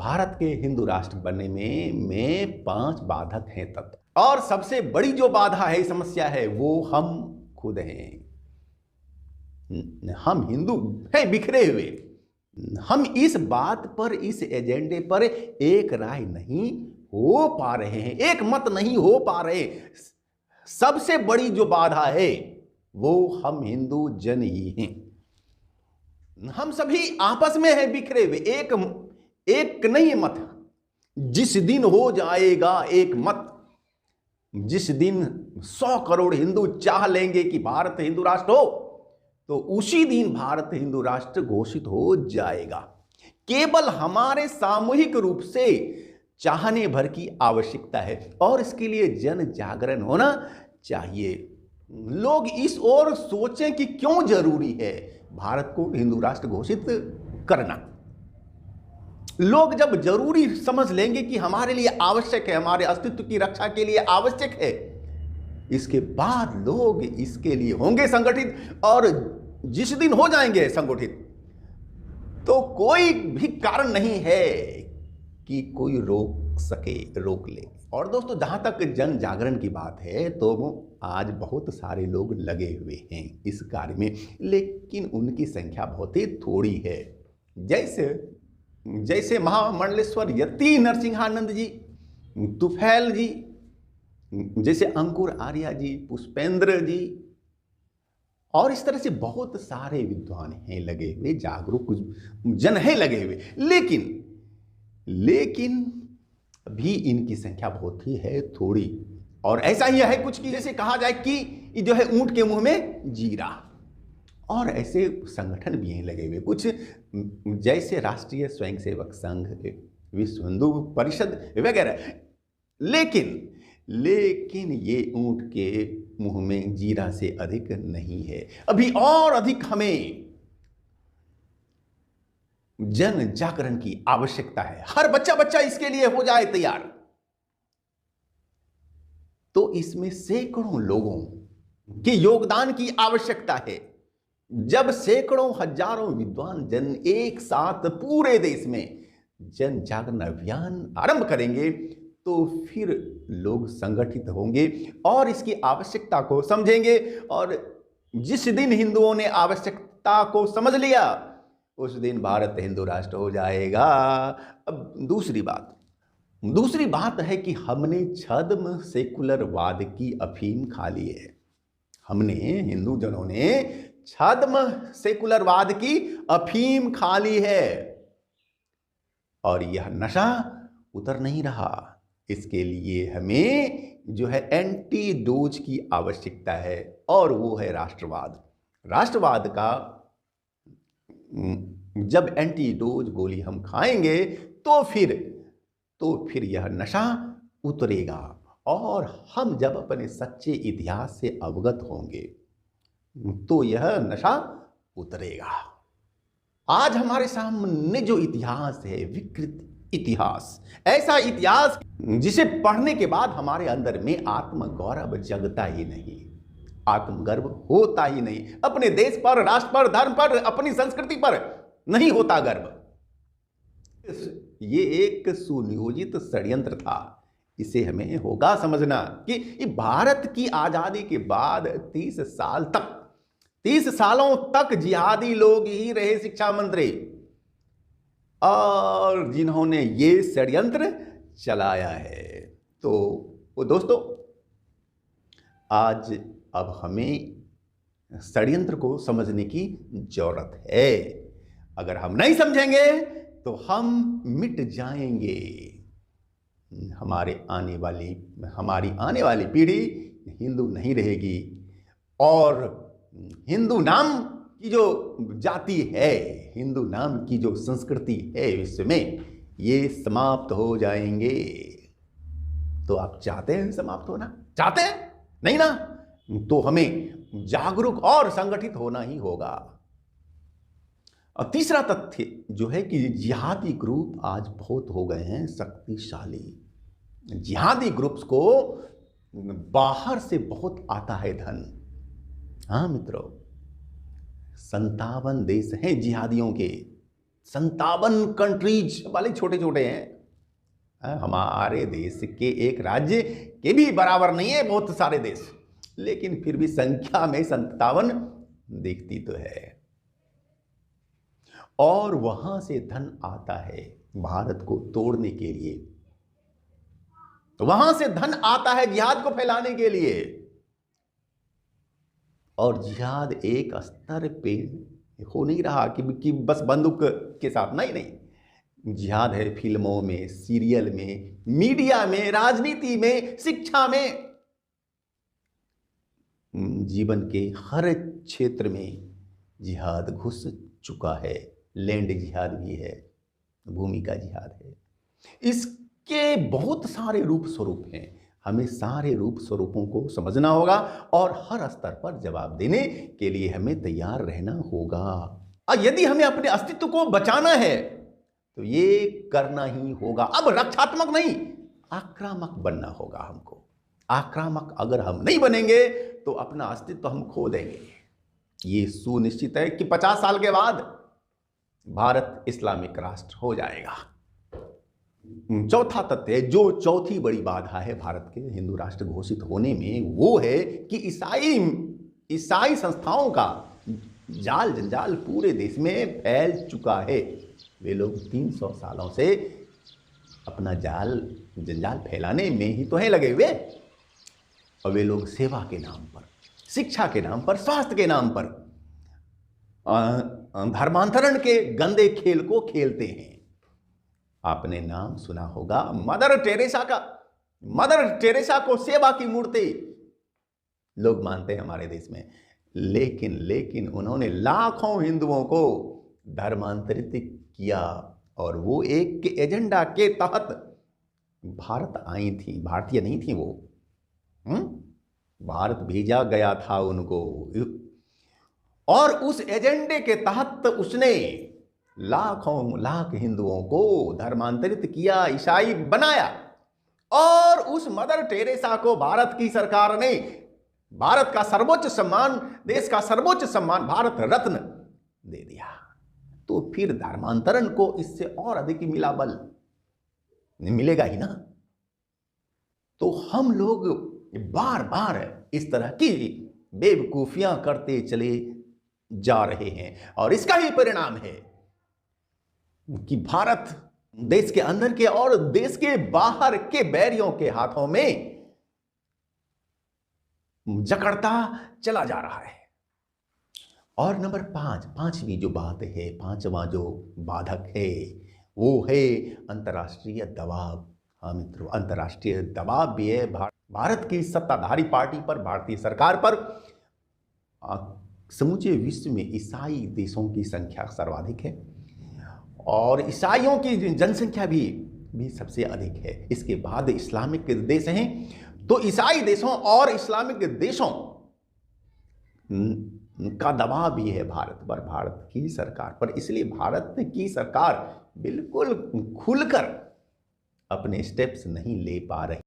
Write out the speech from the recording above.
भारत के हिंदू राष्ट्र बनने में 5 बाधक हैं तत्व, और सबसे बड़ी जो बाधा है, समस्या है, वो हम खुद हैं। हम हिंदू हैं बिखरे हुए। हम इस बात पर, इस एजेंडे पर एक राय नहीं हो पा रहे हैं, एक मत नहीं हो पा रहे। सबसे बड़ी जो बाधा है वो हम हिंदू जन ही हैं। हम सभी आपस में हैं बिखरे हुए, एक नहीं मत। जिस दिन हो जाएगा एक मत, जिस दिन 100 करोड़ हिंदू चाह लेंगे कि भारत हिंदू राष्ट्र हो, तो उसी दिन भारत हिंदू राष्ट्र घोषित हो जाएगा। केवल हमारे सामूहिक रूप से चाहने भर की आवश्यकता है, और इसके लिए जन जागरण होना चाहिए। लोग इस ओर सोचें कि क्यों जरूरी है भारत को हिंदू राष्ट्र घोषित करना। लोग जब जरूरी समझ लेंगे कि हमारे लिए आवश्यक है, हमारे अस्तित्व की रक्षा के लिए आवश्यक है, इसके बाद लोग इसके लिए होंगे संगठित, और जिस दिन हो जाएंगे संगठित, तो कोई भी कारण नहीं है कि कोई रोक ले। और दोस्तों, जहां तक जन जागरण की बात है, तो आज बहुत सारे लोग लगे हुए हैं इस कार्य में, लेकिन उनकी संख्या बहुत ही थोड़ी है। जैसे महामंडलेश्वर यति नरसिंहानंद जी, तुफैल जी, जैसे अंकुर आर्या जी, पुष्पेंद्र जी, और इस तरह से बहुत सारे विद्वान हैं लगे हुए, जागरूक जन हैं लगे हुए, लेकिन भी इनकी संख्या बहुत ही है थोड़ी। और ऐसा ही है कुछ कि जैसे कहा जाए कि जो है ऊंट के मुंह में जीरा, और ऐसे संगठन भी हैं लगे हुए कुछ, जैसे राष्ट्रीय स्वयंसेवक संघ, विश्व हिंदू परिषद वगैरह। लेकिन ये ऊंट के मुंह में जीरा से अधिक नहीं है। अभी और अधिक हमें जन जागरण की आवश्यकता है। हर बच्चा इसके लिए हो जाए तैयार, तो इसमें सैकड़ों लोगों के योगदान की आवश्यकता है। जब सैकड़ों हजारों विद्वान जन एक साथ पूरे देश में जन जागरण अभियान आरंभ करेंगे, तो फिर लोग संगठित होंगे और इसकी आवश्यकता को समझेंगे। और जिस दिन हिंदुओं ने आवश्यकता को समझ लिया, उस दिन भारत हिंदू राष्ट्र हो जाएगा। अब दूसरी बात है कि हमने छद्म सेकुलरवाद की अफीम खा ली है। हमने, हिंदू जनों ने छद्म सेकुलरवाद की अफीम खा ली है, और यह नशा उतर नहीं रहा। इसके लिए हमें जो है एंटीडोज की आवश्यकता है, और वो है राष्ट्रवाद का। जब एंटीडोज गोली हम खाएंगे, तो फिर यह नशा उतरेगा, और हम जब अपने सच्चे इतिहास से अवगत होंगे, तो यह नशा उतरेगा। आज हमारे सामने जो इतिहास है, विकृत इतिहास, ऐसा इतिहास जिसे पढ़ने के बाद हमारे अंदर में आत्मगौरव जगता ही नहीं, आत्मगर्व होता ही नहीं। अपने देश पर, राष्ट्र पर, धर्म पर, अपनी संस्कृति पर नहीं होता गर्व। ये एक सुनियोजित षड्यंत्र था। इसे हमें होगा समझना कि भारत की आजादी के बाद 30 सालों तक जिहादी लोग ही रहे शिक्षा मंत्री, और जिन्होंने ये षड्यंत्र चलाया है। तो दोस्तों, आज अब हमें षड्यंत्र को समझने की जरूरत है। अगर हम नहीं समझेंगे तो हम मिट जाएंगे। हमारी आने वाली पीढ़ी हिंदू नहीं रहेगी, और हिंदू नाम की जो जाति है, हिंदू नाम की जो संस्कृति है विश्व में, ये समाप्त हो जाएंगे। तो आप चाहते हैं समाप्त होना? चाहते हैं? नहीं ना? तो हमें जागरूक और संगठित होना ही होगा। और तीसरा तथ्य जो है कि जिहादी ग्रुप आज बहुत हो गए हैं शक्तिशाली। जिहादी ग्रुप्स को बाहर से बहुत आता है धन। हाँ मित्रों, 57 देश हैं जिहादियों के, 57 कंट्रीज वाले छोटे छोटे हैं। हमारे देश के एक राज्य के भी बराबर नहीं है बहुत सारे देश, लेकिन फिर भी संख्या में 57 दिखती तो है। और वहां से धन आता है भारत को तोड़ने के लिए, वहां से धन आता है जिहाद को फैलाने के लिए। और जिहाद एक स्तर पे हो नहीं रहा कि बस बंदूक के साथ, नहीं नहीं, जिहाद है फिल्मों में, सीरियल में, मीडिया में, राजनीति में, शिक्षा में, जीवन के हर क्षेत्र में जिहाद घुस चुका है। लैंड जिहाद भी है, भूमि का जिहाद है। इसके बहुत सारे रूप स्वरूप हैं, हमें सारे रूप स्वरूपों को समझना होगा और हर स्तर पर जवाब देने के लिए हमें तैयार रहना होगा। और यदि हमें अपने अस्तित्व को बचाना है तो ये करना ही होगा। अब रक्षात्मक नहीं, आक्रामक बनना होगा हमको। आक्रामक अगर हम नहीं बनेंगे तो अपना अस्तित्व हम खो देंगे। ये सुनिश्चित है कि 50 साल के बाद भारत इस्लामिक राष्ट्र हो जाएगा। चौथा तथ्य है, जो चौथी बड़ी बाधा है भारत के हिंदू राष्ट्र घोषित होने में, वो है कि ईसाई संस्थाओं का जाल जंजाल पूरे देश में फैल चुका है। वे लोग 300 सालों से अपना जाल जंजाल फैलाने में ही तो हैं लगे हुए। और वे लोग सेवा के नाम पर, शिक्षा के नाम पर, स्वास्थ्य के नाम पर धर्मांतरण के गंदे खेल को खेलते हैं। आपने नाम सुना होगा मदर टेरेसा का। मदर टेरेसा को सेवा की मूर्ति लोग मानते हैं हमारे देश में, लेकिन उन्होंने लाखों हिंदुओं को धर्मांतरित किया और वो एक के एजेंडा के तहत भारत आई थी। भारतीय नहीं थी वो, भारत भेजा गया था उनको, और उस एजेंडे के तहत उसने लाखों लाख हिंदुओं को धर्मांतरित किया, ईसाई बनाया। और उस मदर टेरेसा को भारत की सरकार ने भारत का सर्वोच्च सम्मान, देश का सर्वोच्च सम्मान भारत रत्न दे दिया। तो फिर धर्मांतरण को इससे और अधिक मिला बल मिलेगा ही ना। तो हम लोग बार बार इस तरह की बेवकूफियां करते चले जा रहे हैं और इसका ही परिणाम है कि भारत देश के अंदर के और देश के बाहर के बैरियों के हाथों में जकड़ता चला जा रहा है। और नंबर 5, पांचवी जो बात है, पांचवा जो बाधक है, वो है अंतर्राष्ट्रीय दबाव। हाँ मित्रों, अंतर्राष्ट्रीय दबाव भी है भारत की सत्ताधारी पार्टी पर, भारतीय सरकार पर। समूचे विश्व में ईसाई देशों की संख्या सर्वाधिक है और ईसाइयों की जनसंख्या भी सबसे अधिक है। इसके बाद इस्लामिक देश हैं। तो ईसाई देशों और इस्लामिक देशों का दबाव भी है भारत पर, भारत की सरकार पर। इसलिए भारत की सरकार बिल्कुल खुलकर अपने स्टेप्स नहीं ले पा रही।